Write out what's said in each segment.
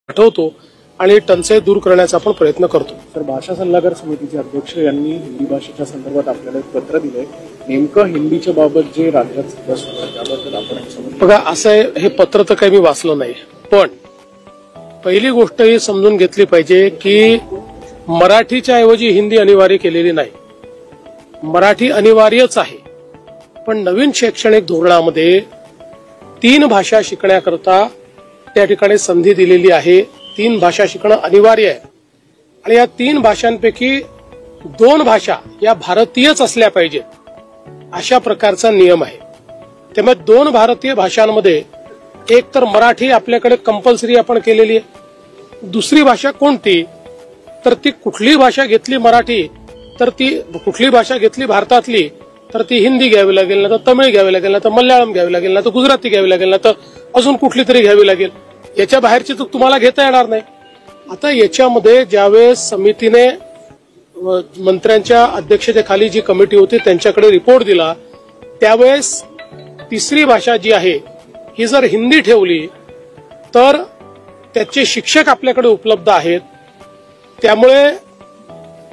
पाठवतो आणि टंचाई दूर करण्याचा आपण प्रयत्न करतो। तर भाषा सल्लागार समितीचे अध्यक्ष यांनी हिंदी भाषेच्या संदर्भात आपल्याला एक पत्र दिलंय। नेमकं हिंदीच्या बाबत जे राज्यात सध्या सुरू आहे त्याबद्दल आपण बघा, असं आहे, हे पत्र तर काही मी वाचलं नाही, पण पहिली गोष्ट ही समजून घेतली पाहिजे की मराठीच्या ऐवजी हिंदी अनिवार्य केलेली नाही। मराठी अनिवार्यच आहे, पण नवीन शैक्षणिक धोरणामध्ये 3 भाषा शिकण्याकरता त्या ठिकाणी संधी दिलेली आहे। 3 भाषा शिकणं अनिवार्य आहे आणि या 3 भाषांपैकी 2 भाषा या भारतीयच असल्या पाहिजेत, अशा प्रकारचा नियम आहे। त्यामुळे 2 भारतीय भाषांमध्ये एक तर मराठी आपल्याकडे कंपल्सरी आपण केलेली आहे, दुसरी भाषा कोणती, तर ती कुठली भाषा घेतली मराठी, तर ती कुठली भाषा घेतली भारतातली, तर ती हिंदी घ्यावी लागेल, ना तर तमिळ घ्यावी लागेल, ना तर मल्याळम घ्यावी लागेल, ना तर गुजराती घ्यावी लागेल, ना तर अजून कुठली तरी घ्यावी लागेल। याच्या बाहेरची तर तुम्हाला घेता येणार नाही। आता याच्यामध्ये ज्यावेळेस समितीने मंत्र्यांच्या अध्यक्षतेखाली जी कमिटी होती त्यांच्याकडे रिपोर्ट दिला, त्यावेळेस तिसरी भाषा जी आहे ही जर हिंदी ठेवली तर त्याचे शिक्षक आपल्याकडे उपलब्ध आहेत, त्यामुळे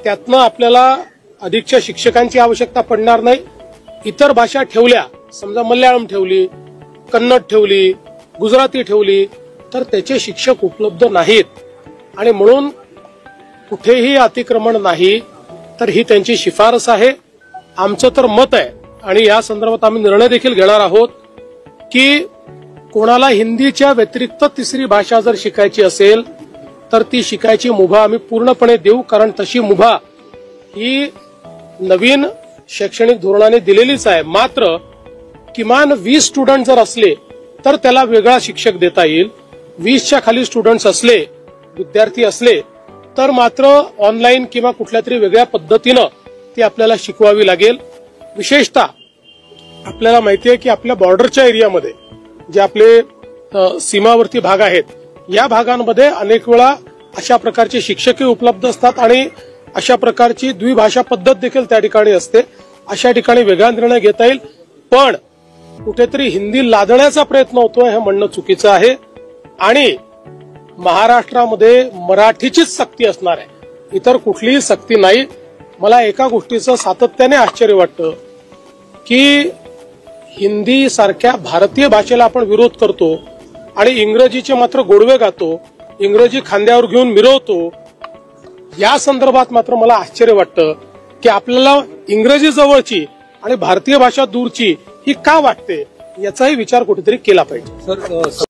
त्यातनं आपल्याला अधिकच्या शिक्षकांची आवश्यकता पडणार नाही। इतर भाषा ठेवल्या, समजा मल्याळम ठेवली, कन्नड ठेवली, गुजराती ठेवली, तर त्याचे शिक्षक उपलब्ध नाहीत आणि म्हणून कुठेही अतिक्रमण नाही। तर ही त्यांची शिफारस आहे। आमचं तर मत आहे आणि या संदर्भात आम्ही निर्णय देखील घेणार आहोत की कोणाला हिंदीच्या व्यतिरिक्त तिसरी भाषा जर शिकायची असेल तर ती शिकायची मुभा आम्ही पूर्णपणे देऊ, कारण तशी मुभा ही नवीन शैक्षणिक धोरणाने दिलेलीच आहे। मात्र किमान 20 स्टुडंट जर असले तर त्याला वेगळा शिक्षक देता येईल। 20च्या खाली स्टुडंट्स असले, विद्यार्थी असले, तर मात्र ऑनलाईन किंवा कुठल्या तरी वेगळ्या पद्धतीनं ती आपल्याला शिकवावी लागेल। विशेषतः आपल्याला माहिती आहे की आपल्या बॉर्डरच्या एरियामध्ये जे आपले सीमावर्ती भाग आहेत, या भागांमध्ये अनेक वेळा अशा प्रकारचे शिक्षकही उपलब्ध असतात आणि अशा प्रकारची द्विभाषा पद्धत देखील त्या ठिकाणी असते। अशा ठिकाणी वेगळा निर्णय घेता येईल, पण कुठेतरी हिंदी लादण्याचा प्रयत्न होतोय हे म्हणणं चुकीचं आहे आणि महाराष्ट्रामध्ये मराठीचीच सक्ती असणार आहे, इतर कुठलीही सक्ती नाही। मला एका गोष्टीचं सातत्याने आश्चर्य वाटतं की हिंदी सारख्या भारतीय भाषेला आपण विरोध करतो आणि इंग्रजीचे मात्र गोडवे गातो, इंग्रजी खांद्यावर घेऊन मिरवतो। या संदर्भात मात्र मला आश्चर्य वाटतं की आपल्याला इंग्रजी जवळची आणि भारतीय भाषा दूरची ही का वाटते, याचाही विचार कुठेतरी केला पाहिजे।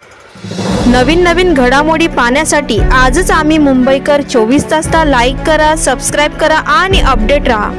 नवीन घडामोडी पाहण्यासाठी आजच आम्ही मुंबईकर 24 तासला लाईक करा, सबस्क्राईब करा आणि अपडेट रहा।